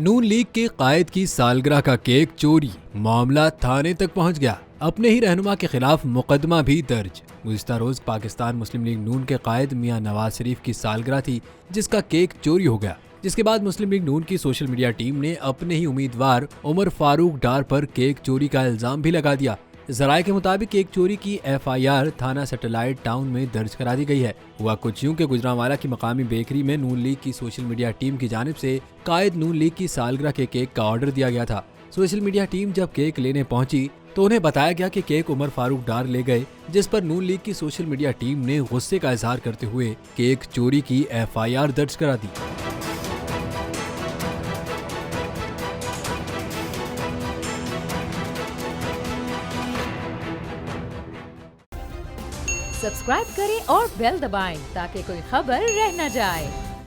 नून league के कायद की सालगिरह का केक चोरी, मामला थाने तक पहुंच गया। अपने ही रहनुमा के खिलाफ मुकदमा भी दर्ज। गुज़िश्ता रोज पाकिस्तान मुस्लिम लीग नून के कायद मियां नवाज शरीफ की सालगिरह थी, जिसका केक चोरी हो गया। जिसके बाद मुस्लिम लीग नून की सोशल मीडिया टीम ने अपने ही उम्मीदवार उमर फारूक डार पर केक चोरी का इल्जाम भी लगा दिया। जराये के मुताबिक केक चोरी की FIR थाना सैटेलाइट टाउन में दर्ज करा दी गई है। हुआ कुछ यूं कि गुजरांवाला की मकामी बेकरी में नून लीग की सोशल मीडिया टीम की जानिब से कायद नून लीग की सालगिरह के केक का ऑर्डर दिया गया था। सोशल मीडिया टीम जब केक लेने पहुंची तो उन्हें बताया गया कि केक उमर फारूक डार ले गए, जिस पर नून लीग की सोशल मीडिया टीम ने गुस्से का इजहार करते हुए केक चोरी की FIR दर्ज करा दी। सब्सक्राइब करें और बेल दबाएं ताकि कोई खबर रह न जाए।